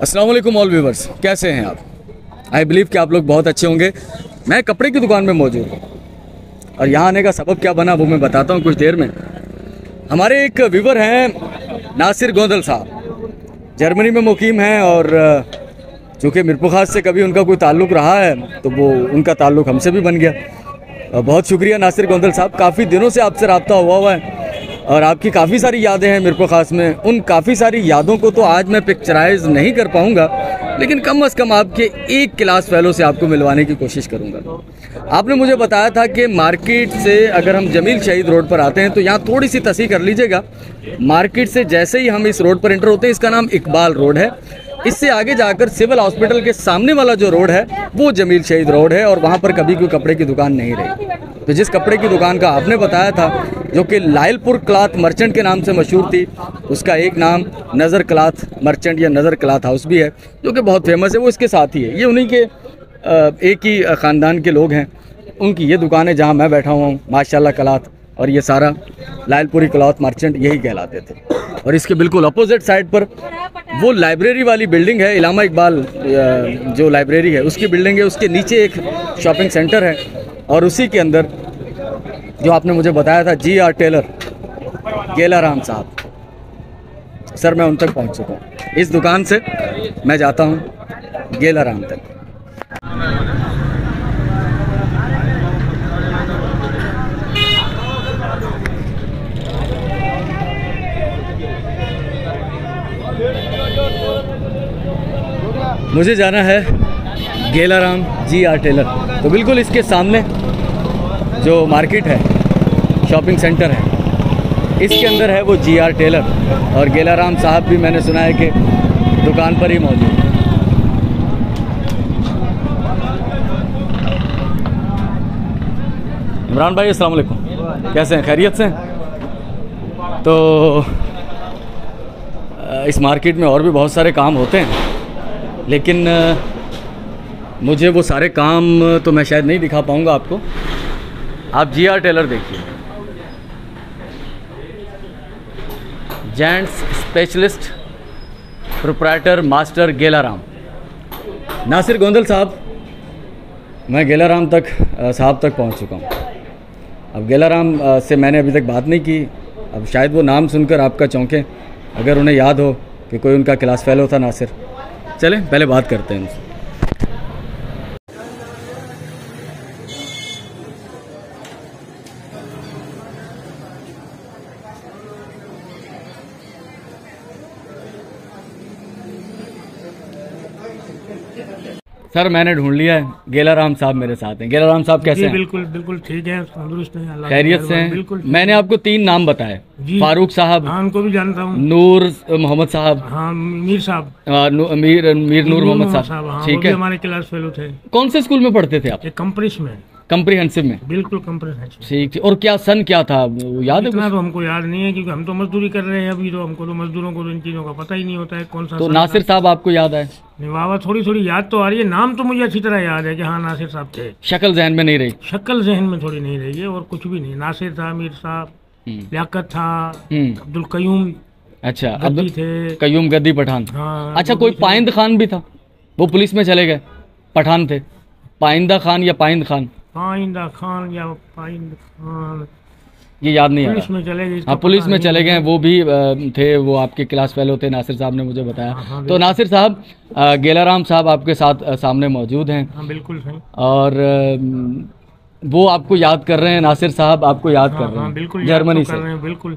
अस्सलाम वालेकुम all viewers, कैसे हैं आप? आई बिलीव कि आप लोग बहुत अच्छे होंगे। मैं कपड़े की दुकान में मौजूद हूँ और यहाँ आने का सबब क्या बना वो मैं बताता हूँ कुछ देर में। हमारे एक व्यूवर हैं नासिर गोंदल साहब, जर्मनी में मुकीम हैं और चूँकि मीरपुर खास से कभी उनका कोई ताल्लुक़ रहा है तो वो उनका ताल्लुक़ हमसे भी बन गया। बहुत शुक्रिया नासिर गोंदल साहब, काफ़ी दिनों से आपसे रब्ता हुआ है और आपकी काफ़ी सारी यादें हैं मीरपुर खास में। उन काफ़ी सारी यादों को तो आज मैं पिक्चराइज नहीं कर पाऊंगा, लेकिन कम से कम आपके एक क्लास फेलो से आपको मिलवाने की कोशिश करूंगा। आपने मुझे बताया था कि मार्केट से अगर हम जमील शहीद रोड पर आते हैं तो यहाँ थोड़ी सी तस्हीह कर लीजिएगा। मार्केट से जैसे ही हम इस रोड पर एंटर होते हैं, इसका नाम इकबाल रोड है। इससे आगे जाकर सिविल हॉस्पिटल के सामने वाला जो रोड है वो जमील शहीद रोड है और वहाँ पर कभी कोई कपड़े की दुकान नहीं रही। तो जिस कपड़े की दुकान का आपने बताया था जो कि लायलपुर क्लॉथ मर्चेंट के नाम से मशहूर थी, उसका एक नाम नज़र क्लॉथ मर्चेंट या नज़र क्लॉथ हाउस भी है जो कि बहुत फेमस है, वो इसके साथ ही है। ये उन्हीं के एक ही ख़ानदान के लोग हैं, उनकी ये दुकान है जहाँ मैं बैठा हुआ हूँ माशाल्लाह क्लॉथ, और ये सारा लायलपुरी क्लॉथ मर्चेंट यही कहलाते थे। और इसके बिल्कुल अपोजिट साइड पर वो लाइब्रेरी वाली बिल्डिंग है, इलामा इकबाल जो लाइब्रेरी है उसकी बिल्डिंग है, उसके नीचे एक शॉपिंग सेंटर है और उसी के अंदर जो आपने मुझे बताया था GR टेलर गेलाराम साहब, सर मैं उन तक पहुंच चुका हूँ। इस दुकान से मैं जाता हूँ गेलाराम तक। मुझे जाना है गेलाराम GR टेलर, तो बिल्कुल इसके सामने जो मार्केट है, शॉपिंग सेंटर है, इसके अंदर है वो GR टेलर और गेलाराम साहब भी मैंने सुना है कि दुकान पर ही मौजूद है। इमरान भाई अस्सलाम वालेकुम, कैसे हैं? खैरियत से हैं? तो इस मार्केट में और भी बहुत सारे काम होते हैं, लेकिन मुझे वो सारे काम तो मैं शायद नहीं दिखा पाऊंगा आपको। आप GR टेलर देखिए, gents specialist proprietor master Gelaram Nasir Gondal साहब। मैं गेलाराम तक साहब तक पहुंच चुका हूं। अब गेलाराम से मैंने अभी तक बात नहीं की, अब शायद वो नाम सुनकर आपका चौंके, अगर उन्हें याद हो कि कोई उनका क्लास फेलो था नासिर। चलें पहले बात करते हैं उनसे। सर मैंने ढूंढ लिया है, गेलाराम साहब मेरे साथ हैं। गेलाराम साहब कैसे हैं? बिल्कुल बिल्कुल ठीक है, तंदुरुस्त हैं, अल्लाह खैरियत से हैं? बिल्कुल। मैंने आपको 3 नाम बताए, फारूक साहब, हाँ उनको भी जानता हूँ, नूर मोहम्मद साहब, हाँ मीर साहब, मीर नूर मोहम्मद साहब, हाँ, ठीक है। हमारे क्लास फेलो थे। कौन से स्कूल में पढ़ते थे आप? कंप्रेस में, कम्प्रीहेंसिव में? बिल्कुल कंप्रेस। ठीक। और क्या सन क्या था याद है? इतना तो हमको याद नहीं है क्योंकि हम तो मजदूरी कर रहे हैं अभी, तो हमको तो मजदूरों को इन चीज़ों का पता ही नहीं होता है कौन सा। तो नासिर साहब आपको याद है? वाह, थोड़ी थोड़ी याद तो आ रही है, नाम तो मुझे अच्छी तरह याद है कि हाँ नासिर साहब थे। शक्ल जहन में नहीं रही? शक्ल जहन में थोड़ी नहीं रही है और कुछ भी नहीं। नासिर था, मीर साहब, लियाकत था, अब्दुल कयूम, अच्छा गद्दी थे, कयूम गद्दी पठान। हाँ, अच्छा कोई पाइंद खान भी था, वो पुलिस में चले गए, पठान थे। पाइंदा खान या पाइंद खान? पाइंदा खान या पाइंद खान ये याद नहीं आ रहा। पुलिस में चले गए। हाँ पुलिस में चले गए, वो भी थे, वो आपके क्लास फेलो थे, नासिर साहब ने मुझे बताया। हाँ, तो नासिर साहब, गेलाराम साहब आपके साथ सामने मौजूद हैं। हाँ बिल्कुल सही। और वो आपको याद कर रहे हैं, नासिर साहब आपको याद कर रहे हैं? बिल्कुल जर्मनी से? बिल्कुल।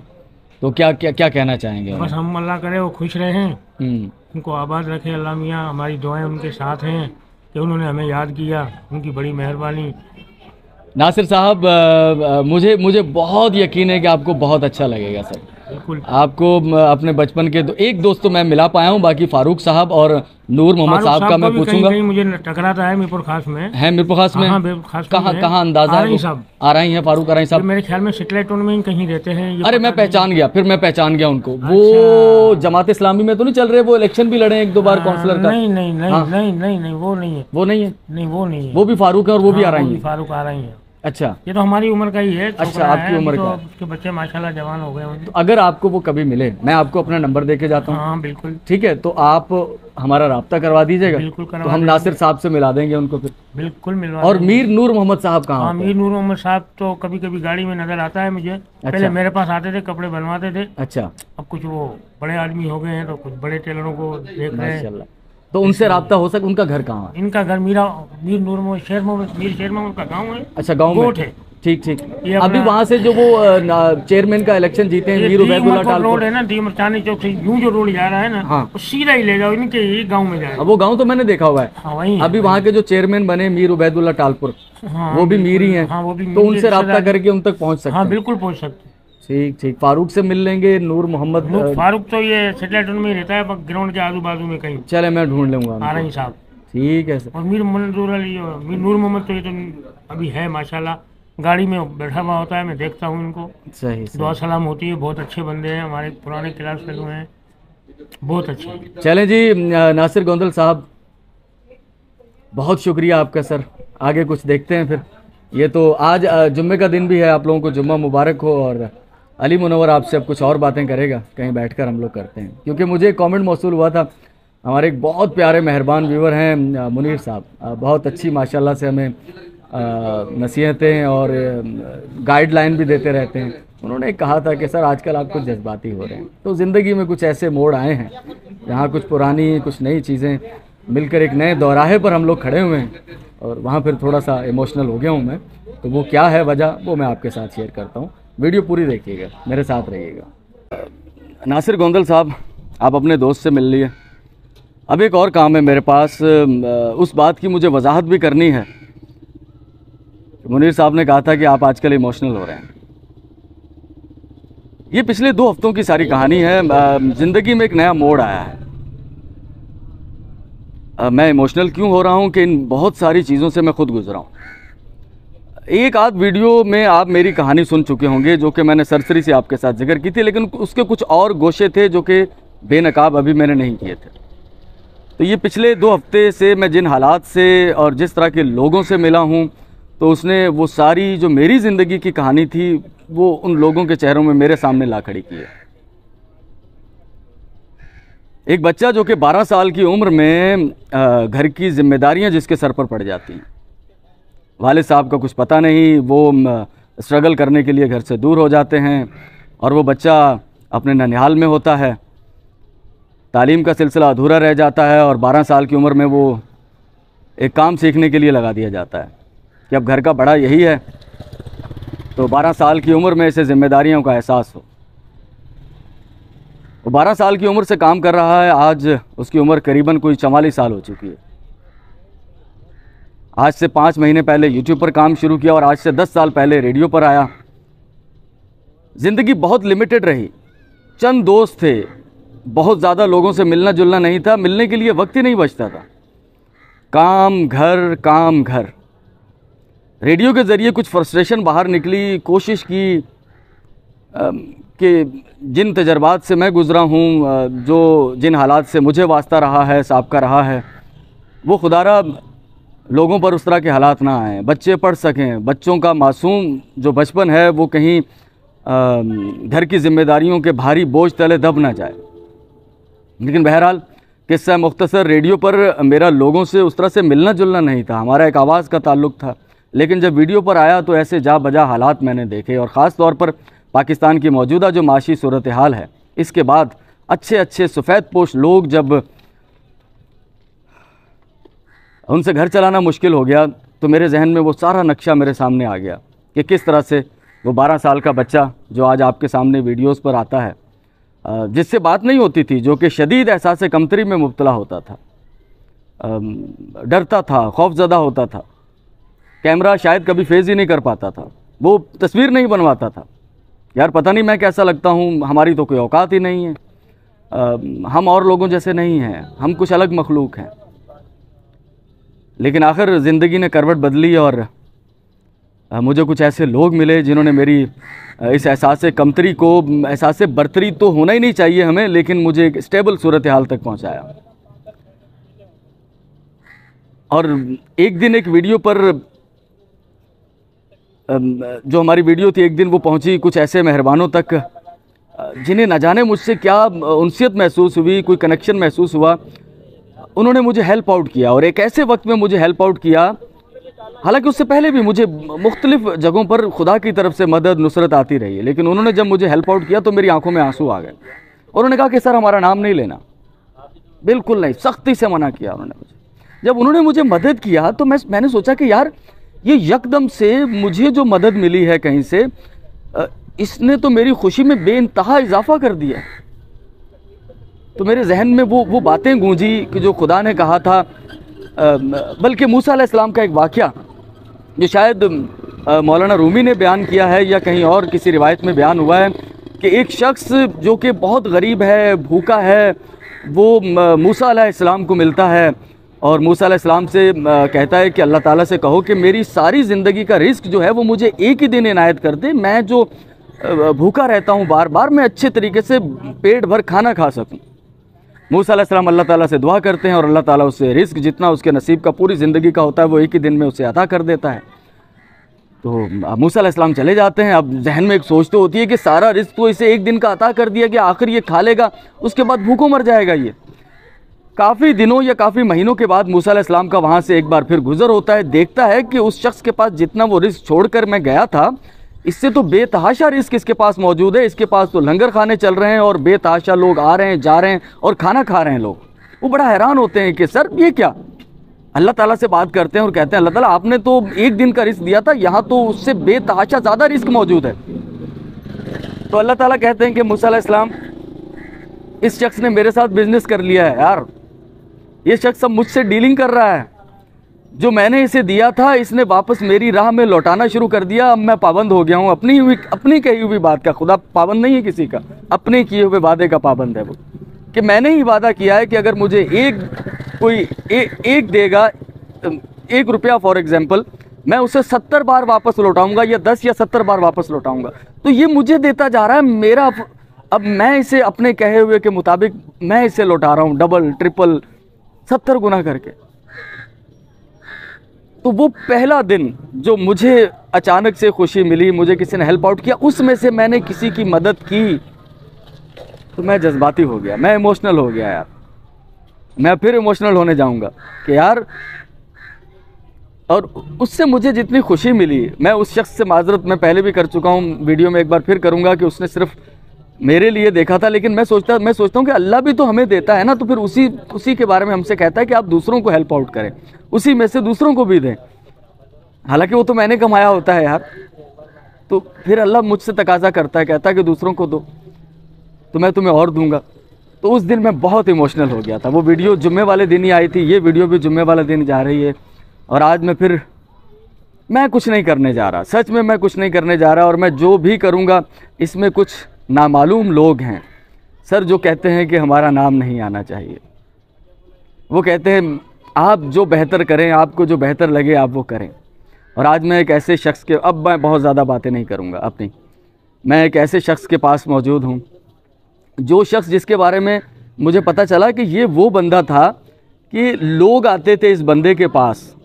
तो क्या क्या क्या कहना चाहेंगे? बस हम अल्लाह करे वो खुश रहे, हम्म, उनको आबाद रखे अल्लाह मियाँ। हमारी दुआएं उनके साथ हैं कि उन्होंने हमें याद किया, उनकी बड़ी मेहरबानी। नासिर साहब मुझे बहुत यकीन है कि आपको बहुत अच्छा लगेगा सर। बिल्कुल। आपको अपने बचपन के एक दोस्त तो मैं मिला पाया हूँ, बाकी फारूक साहब और नूर मोहम्मद साहब का मैं पूछूंगा। कहीं मुझे टकराता है मीरपुर खास में। है मीरपुर खास में? कहाँ अंदाजा है? आ रही है फारूक आरही साहब, मेरे ख्याल में सेटेलाइट टाउन में कहीं रहते हैं। अरे मैं पहचान गया, फिर मैं पहचान गया उनको। वो जमात इस्लामी में तो नहीं चल रहे? वो इलेक्शन भी लड़े 1-2 बार काउंसलर का। नहीं नहीं नहीं नहीं नहीं नहीं, वो नहीं है। वो नहीं है? नहीं वो नहीं है, वो भी फारूक है और वो भी आ रही है। फारूक आ रही है। अच्छा, ये तो हमारी उम्र का ही है। अच्छा, आपकी उम्र का। उसके बच्चे माशाल्लाह जवान हो गए हैं। तो अगर आपको वो कभी मिले, मैं आपको अपना नंबर दे के जाता हूँ। हाँ बिल्कुल, ठीक है, तो आप हमारा राब्ता करवा दीजिएगा। बिल्कुल करवा तो हम देंगे। नासिर साहब से मिला देंगे उनको फिर। बिल्कुल मिलवा और देंगे। मीर नूर मोहम्मद साहब कहाँ हाँ, होते हैं? मीर नूर मोहम्मद साहब तो कभी कभी गाड़ी में नजर आता है मुझे। पहले मेरे पास आते थे, कपड़े बनवाते थे। अच्छा, अब कुछ वो बड़े आदमी हो गए हैं तो कुछ बड़े टेलरों को देख रहे हैं। माशाल्लाह। तो उनसे राब्ता हो सके। उनका घर कहाँ है? इनका घर मीर नूर मोहम्मद शेर मोहम्मद का गाँव है। अच्छा, गाँव में गोट है। ठीक ठीक। ये अभी अपना- वहाँ से जो वो चेयरमैन का इलेक्शन जीते हैं, ये मीर उबैदुल्ला डी रोड टालपुर। है ना, डी चांदनी चौक से यूं जो रोड जा रहा है ना, हाँ। वो सीधा ही ले जाओ, इनके ही गांव में जाएगा। अब वो गांव तो मैंने देखा हुआ है। हाँ वही अभी वहाँ के जो चेयरमैन बने मीर उबैदुल्ला टालपुर, हाँ, वो भी मीर ही हैं। हाँ, वो भी तो मीर उनसे राब्ता रिश्तेदार- करके उन तक पहुँच सकते हाँ हैं। बिल्कुल पहुंच सकते। ठीक ठीक। फारूक से मिल लेंगे। नूर मोहम्मद फारूक तो ये सेटेलाइट में ही रहता है, ग्राउंड के आजू बाजू में कहीं। चले, मैं ढूंढ लूंगा आ उनको। रही साहब। ठीक है सर। और मीर मंजूर अली और मीर नूर मोहम्मद तो ये तो अभी है माशाल्लाह, गाड़ी में बैठा हुआ होता है, मैं देखता हूँ इनको। सही दुआ सही। सलाम होती है। बहुत अच्छे बंदे हैं, हमारे पुराने क्लास फेलो हैं, बहुत अच्छे। चलें जी, नासिर गोंदल साहब, बहुत शुक्रिया आपका सर। आगे कुछ देखते हैं फिर। ये तो आज जुम्मे का दिन भी है, आप लोगों को जुम्मा मुबारक हो। और अली मुनव्वर आपसे अब कुछ और बातें करेगा, कहीं बैठकर हम लोग करते हैं। क्योंकि मुझे एक कमेंट मौसूल हुआ था, हमारे एक बहुत प्यारे मेहरबान व्यूवर हैं मुनीर साहब, बहुत अच्छी माशाल्लाह से हमें नसीहतें और गाइडलाइन भी देते रहते हैं। उन्होंने कहा था कि सर आजकल आप कुछ जज्बाती हो रहे हैं। तो ज़िंदगी में कुछ ऐसे मोड़ आए हैं जहाँ कुछ पुरानी कुछ नई चीज़ें मिलकर एक नए दौराहे पर हम लोग खड़े हुए हैं, और वहाँ फिर थोड़ा सा इमोशनल हो गया हूँ मैं। तो वो क्या है वजह, वो मैं आपके साथ शेयर करता हूँ। वीडियो पूरी देखिएगा, मेरे साथ रहिएगा। नासिर गोंदल साहब, आप अपने दोस्त से मिल लिए। अब एक और काम है मेरे पास, उस बात की मुझे वजाहत भी करनी है। मुनीर साहब ने कहा था कि आप आजकल इमोशनल हो रहे हैं। ये पिछले 2 हफ्तों की सारी कहानी है। ज़िंदगी में एक नया मोड़ आया है। मैं इमोशनल क्यों हो रहा हूँ कि इन बहुत सारी चीज़ों से मैं खुद गुजरा हूँ। एक आध वीडियो में आप मेरी कहानी सुन चुके होंगे जो कि मैंने सरसरी से आपके साथ जिक्र की थी, लेकिन उसके कुछ और गोशे थे जो कि बेनकाब अभी मैंने नहीं किए थे। तो ये पिछले 2 हफ्ते से मैं जिन हालात से और जिस तरह के लोगों से मिला हूँ, तो उसने वो सारी जो मेरी ज़िंदगी की कहानी थी वो उन लोगों के चेहरों में मेरे सामने ला खड़ी की है। एक बच्चा जो कि 12 साल की उम्र में घर की जिम्मेदारियां जिसके सर पर पड़ जाती हैं, वालिद साहब का कुछ पता नहीं, वो स्ट्रगल करने के लिए घर से दूर हो जाते हैं, और वो बच्चा अपने ननिहाल में होता है, तालीम का सिलसिला अधूरा रह जाता है, और 12 साल की उम्र में वो एक काम सीखने के लिए लगा दिया जाता है कि अब घर का बड़ा यही है। तो 12 साल की उम्र में इसे जिम्मेदारियों का एहसास हो। वो 12 साल की उम्र से काम कर रहा है। आज उसकी उम्र करीबन कोई 44 साल हो चुकी है। आज से 5 महीने पहले यूट्यूब पर काम शुरू किया और आज से 10 साल पहले रेडियो पर आया। ज़िंदगी बहुत लिमिटेड रही। चंद दोस्त थे, बहुत ज़्यादा लोगों से मिलना जुलना नहीं था, मिलने के लिए वक्त ही नहीं बचता था। काम घर, काम घर। रेडियो के ज़रिए कुछ फ्रस्ट्रेशन बाहर निकली, कोशिश की कि जिन तजर्बात से मैं गुज़रा हूँ, जो जिन हालात से मुझे वास्ता रहा है, साबका रहा है, वो खुदारा लोगों पर उस तरह के हालात ना आएँ, बच्चे पढ़ सकें, बच्चों का मासूम जो बचपन है वो कहीं घर की जिम्मेदारियों के भारी बोझ तले दब ना जाए। लेकिन बहरहाल किस्सा मुख्तसर, रेडियो पर मेरा लोगों से उस तरह से मिलना जुलना नहीं था, हमारा एक आवाज़ का ताल्लुक़ था। लेकिन जब वीडियो पर आया तो ऐसे जा बजा हालात मैंने देखे, और ख़ास तौर पर पाकिस्तान की मौजूदा जो माशी सूरत हाल है, इसके बाद अच्छे अच्छे सफ़ेद पोश लोग जब उनसे घर चलाना मुश्किल हो गया, तो मेरे जहन में वो सारा नक्शा मेरे सामने आ गया कि किस तरह से वो 12 साल का बच्चा जो आज आपके सामने वीडियोस पर आता है, जिससे बात नहीं होती थी, जो कि शदीद एहसास कमतरी में मुब्तला होता था, डरता था, खौफज़दा होता था, कैमरा शायद कभी फेज़ ही नहीं कर पाता था, वो तस्वीर नहीं बनवाता था। यार पता नहीं मैं कैसा लगता हूँ, हमारी तो कोई औकात ही नहीं है, हम और लोगों जैसे नहीं हैं, हम कुछ अलग मखलूक हैं। लेकिन आखिर ज़िंदगी ने करवट बदली और मुझे कुछ ऐसे लोग मिले जिन्होंने मेरी इस एहसास कमतरी को, एहसास बर्तरी तो होना ही नहीं चाहिए हमें, लेकिन मुझे एक स्टेबल सूरत हाल तक पहुँचाया। और एक दिन एक वीडियो पर जो हमारी वीडियो थी एक दिन वो पहुंची कुछ ऐसे मेहरबानों तक जिन्हें न जाने मुझसे क्या उनसियत महसूस हुई, कोई कनेक्शन महसूस हुआ। उन्होंने मुझे हेल्प आउट किया और एक ऐसे वक्त में मुझे हेल्प आउट किया, हालांकि उससे पहले भी मुझे मुख्तलिफ जगहों पर खुदा की तरफ से मदद नुसरत आती रही है, लेकिन उन्होंने जब मुझे हेल्प आउट किया तो मेरी आंखों में आंसू आ गए। उन्होंने कहा कि सर हमारा नाम नहीं लेना, बिल्कुल नहीं, सख्ती से मना किया उन्होंने मुझे। जब उन्होंने मुझे मदद किया तो मैंने सोचा कि यार ये यकदम से मुझे जो मदद मिली है कहीं से, इसने तो मेरी खुशी में बेइंतहा इजाफा कर दिया। तो मेरे जहन में वो बातें गूंजी कि जो खुदा ने कहा था, बल्कि मूसा अलैहिस्सलाम का एक वाक़या जो शायद मौलाना रूमी ने बयान किया है या कहीं और किसी रिवायत में बयान हुआ है कि एक शख्स जो कि बहुत गरीब है, भूखा है, वो मूसा अलैहिस्सलाम को मिलता है और मूसा अलैहिस्सलाम से कहता है कि अल्लाह ताला से कहो कि मेरी सारी ज़िंदगी का रिस्क जो है वो मुझे एक ही दिन इनायत कर दे, मैं जो भूखा रहता हूँ बार बार, मैं अच्छे तरीके से पेट भर खाना खा सकूँ। मूसा अलैहिस्सलाम अल्लाह ताला से दुआ करते हैं और अल्लाह ताला उससे रिस्क जितना उसके नसीब का पूरी ज़िंदगी का होता है वो एक ही दिन में उसे अता कर देता है। तो मूसा अलैहिस्सलाम चले जाते हैं। अब जहन में एक सोच तो होती है कि सारा रिस्क तो इसे एक दिन का अता कर दिया कि आखिर ये खा लेगा, उसके बाद भूखों मर जाएगा। ये काफ़ी दिनों या काफ़ी महीनों के बाद मूसा अलैहिस्सलाम का वहाँ से एक बार फिर गुजर होता है, देखता है कि उस शख्स के पास जितना वो रिस्क छोड़कर मैं गया था, इससे तो बेतहाशा रिस्क इसके पास मौजूद है। इसके पास तो लंगर खाने चल रहे हैं और बेतहाशा लोग आ रहे हैं, जा रहे हैं और खाना खा रहे हैं लोग। वो बड़ा हैरान होते हैं कि सर ये क्या। अल्लाह ताला से बात करते हैं और कहते हैं अल्लाह ताला आपने तो एक दिन का रिस्क दिया था, यहाँ तो उससे बेतहाशा ज़्यादा रिस्क मौजूद है। तो अल्लाह ताला कहते हैं कि मूसा अलैहिस्सलाम, इस शख्स ने मेरे साथ बिजनेस कर लिया है यार, ये शख्स अब मुझसे डीलिंग कर रहा है। जो मैंने इसे दिया था इसने वापस मेरी राह में लौटाना शुरू कर दिया। अब मैं पाबंद हो गया हूँ अपनी कही हुई बात का। खुदा पाबंद नहीं है किसी का, अपने किए हुए वादे का पाबंद है वो, कि मैंने ही वादा किया है कि अगर मुझे एक देगा, 1 रुपया फॉर एग्जाम्पल, मैं उसे 70 बार वापस लौटाऊंगा या 10 या 70 बार वापस लौटाऊंगा। तो ये मुझे देता जा रहा है मेरा, अब मैं इसे अपने कहे हुए के मुताबिक मैं इसे लौटा रहा हूँ, डबल ट्रिपल 70 गुना करके। तो वो पहला दिन जो मुझे अचानक से खुशी मिली, मुझे किसी ने हेल्प आउट किया, उसमें से मैंने किसी की मदद की तो मैं जज्बाती हो गया, मैं इमोशनल हो गया यार। मैं फिर इमोशनल होने जाऊंगा कि यार, और उससे मुझे जितनी खुशी मिली, मैं उस शख्स से माजरत मैं पहले भी कर चुका हूँ, वीडियो में एक बार फिर करूँगा कि उसने सिर्फ मेरे लिए देखा था, लेकिन मैं सोचता हूँ कि अल्लाह भी तो हमें देता है ना, तो फिर उसी के बारे में हमसे कहता है कि आप दूसरों को हेल्प आउट करें, उसी में से दूसरों को भी दें। हालांकि वो तो मैंने कमाया होता है यार, तो फिर अल्लाह मुझसे तकाजा करता है, कहता है कि दूसरों को दो तो मैं तुम्हें और दूंगा। तो उस दिन मैं बहुत इमोशनल हो गया था। वो वीडियो जुम्मे वाले दिन ही आई थी, ये वीडियो भी जुम्मे वाले दिन जा रही है। और आज मैं कुछ नहीं करने जा रहा, सच में मैं कुछ नहीं करने जा रहा। और मैं जो भी करूँगा इसमें कुछ नामालूम लोग हैं सर जो कहते हैं कि हमारा नाम नहीं आना चाहिए। वो कहते हैं आप जो बेहतर करें, आपको जो बेहतर लगे आप वो करें। और आज मैं एक ऐसे शख्स के, अब मैं बहुत ज़्यादा बातें नहीं करूँगा अपनी, मैं एक ऐसे शख्स के पास मौजूद हूँ, जो शख्स जिसके बारे में मुझे पता चला कि ये वो बंदा था कि लोग आते थे इस बंदे के पास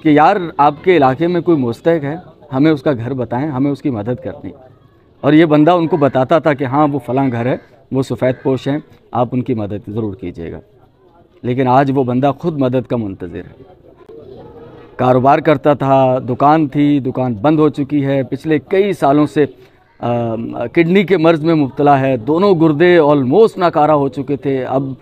कि यार आपके इलाके में कोई मुस्तहक है, हमें उसका घर बताएं, हमें उसकी मदद करनी। और ये बंदा उनको बताता था कि हाँ वो फ़लाँ घर है, वो सफ़ेद पोश हैं, आप उनकी मदद ज़रूर कीजिएगा। लेकिन आज वो बंदा ख़ुद मदद का मुंतज़िर है। कारोबार करता था, दुकान थी, दुकान बंद हो चुकी है, पिछले कई सालों से किडनी के मर्ज़ में मुब्तला है, दोनों गुर्दे ऑलमोस्ट नाकारा हो चुके थे। अब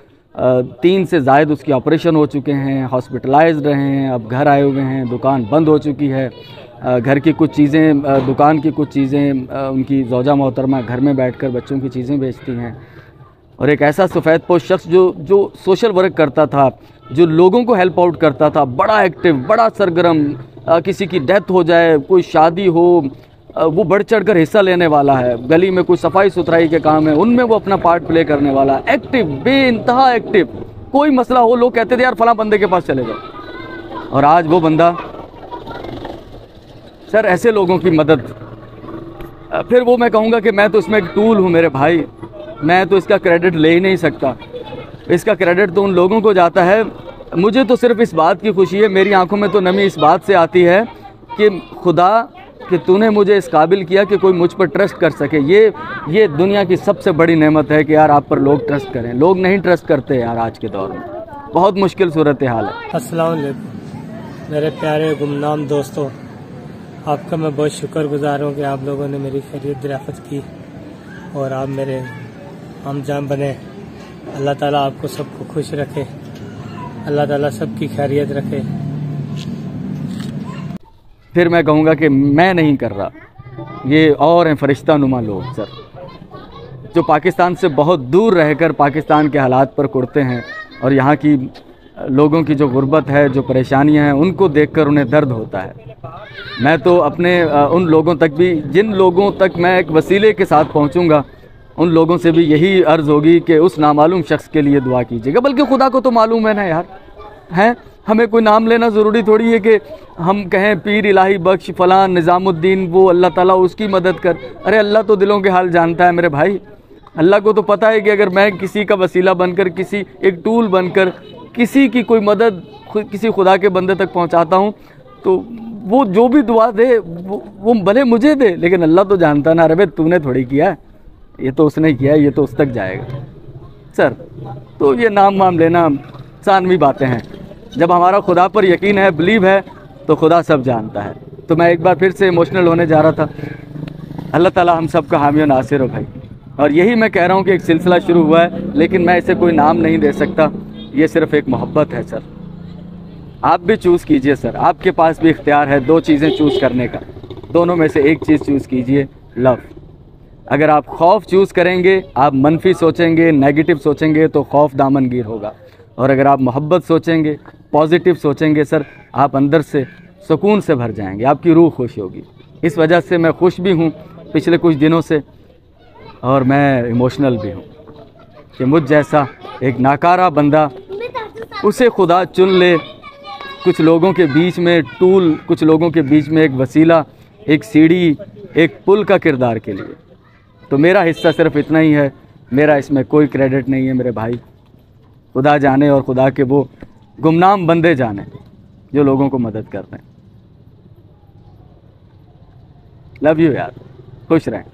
3 से ज़ायद उसकी ऑपरेशन हो चुके हैं, हॉस्पिटलाइज्ड रहे हैं, अब घर आए हुए हैं, दुकान बंद हो चुकी है। घर की कुछ चीज़ें, दुकान की कुछ चीज़ें उनकी ज़ौजा मोहतरमा घर में बैठकर बच्चों की चीज़ें बेचती हैं। और एक ऐसा सफ़ेद पोश शख्स जो सोशल वर्क करता था, जो लोगों को हेल्प आउट करता था, बड़ा एक्टिव, बड़ा सरगर्म, किसी की डेथ हो जाए, कोई शादी हो, वो बढ़ चढ़ कर हिस्सा लेने वाला है। गली में कोई सफाई सुथराई के काम है, उनमें वो अपना पार्ट प्ले करने वाला, एक्टिव, बेइंतहा एक्टिव। कोई मसला हो लोग कहते थे यार फ़लाँ बंदे के पास चले जाओ। और आज वो बंदा, सर ऐसे लोगों की मदद, फिर वो मैं कहूँगा कि मैं तो इसमें एक टूल हूँ मेरे भाई, मैं तो इसका क्रेडिट ले ही नहीं सकता। इसका क्रेडिट तो उन लोगों को जाता है। मुझे तो सिर्फ इस बात की खुशी है, मेरी आंखों में तो नमी इस बात से आती है कि खुदा कि तूने मुझे इस काबिल किया कि कोई मुझ पर ट्रस्ट कर सके। ये दुनिया की सबसे बड़ी नेमत है कि यार आप पर लोग ट्रस्ट करें। लोग नहीं ट्रस्ट करते यार आज के दौर में, बहुत मुश्किल सूरत हाल है। अस्सलाम वालेकुम मेरे प्यारे गुमनाम दोस्तों, आपका मैं बहुत शुक्रगुजार हूँ कि आप लोगों ने मेरी खैरियत दरियाफ़त की और आप मेरे हमजाम बने। अल्लाह ताला आपको सबको खुश रखे, अल्लाह ताला सबकी खैरियत रखे। फिर मैं कहूँगा कि मैं नहीं कर रहा, ये और हैं फरिश्ता नुमा लोग सर, जो पाकिस्तान से बहुत दूर रहकर पाकिस्तान के हालात पर कुड़ते हैं और यहाँ की लोगों की जो गुर्बत है, जो परेशानियाँ हैं, उनको देखकर उन्हें दर्द होता है। मैं तो अपने उन लोगों तक भी, जिन लोगों तक मैं एक वसीले के साथ पहुँचूँगा, उन लोगों से भी यही अर्ज़ होगी कि उस नामालूम शख्स के लिए दुआ कीजिएगा। बल्कि खुदा को तो मालूम है ना यार, हैं, हमें कोई नाम लेना ज़रूरी थोड़ी है कि हम कहें पीर इलाही बख्श फ़लाँ निज़ामुद्दीन, वो अल्लाह ताला उसकी मदद कर। अरे अल्लाह तो दिलों के हाल जानता है मेरे भाई। अल्लाह को तो पता है कि अगर मैं किसी का वसीला बनकर, किसी एक टूल बनकर किसी की कोई मदद किसी खुदा के बंदे तक पहुंचाता हूं, तो वो जो भी दुआ दे वो भले मुझे दे, लेकिन अल्लाह तो जानता ना, अरे तूने थोड़ी किया, ये तो उसने किया, ये तो उस तक जाएगा सर। तो ये नाम वाम लेना सानवी बातें हैं। जब हमारा खुदा पर यकीन है, बिलीव है, तो खुदा सब जानता है। तो मैं एक बार फिर से इमोशनल होने जा रहा था। अल्लाह ताला हम सब का हामी और नासिर हो भाई। और यही मैं कह रहा हूँ कि एक सिलसिला शुरू हुआ है, लेकिन मैं इसे कोई नाम नहीं दे सकता। ये सिर्फ एक मोहब्बत है सर। आप भी चूज़ कीजिए सर, आपके पास भी इख्तियार है 2 चीज़ें चूज़ करने का। दोनों में से एक चीज़ चूज़ कीजिए, लव। अगर आप खौफ चूज़ करेंगे, आप मनफी सोचेंगे, नेगेटिव सोचेंगे, तो खौफ दामनगीर होगा। और अगर आप मोहब्बत सोचेंगे, पॉजिटिव सोचेंगे सर, आप अंदर से सुकून से भर जाएंगे, आपकी रूह खुश होगी। इस वजह से मैं खुश भी हूँ पिछले कुछ दिनों से, और मैं इमोशनल भी हूँ कि मुझ जैसा एक नाकारा बंदा, उसे खुदा चुन ले कुछ लोगों के बीच में टूल, कुछ लोगों के बीच में एक वसीला, एक सीढ़ी, एक पुल का किरदार के लिए। तो मेरा हिस्सा सिर्फ इतना ही है, मेरा इसमें कोई क्रेडिट नहीं है मेरे भाई। खुदा जाने और खुदा के वो गुमनाम बंदे जाने जो लोगों को मदद कर रहे हैं। लव यू यार, खुश रहें।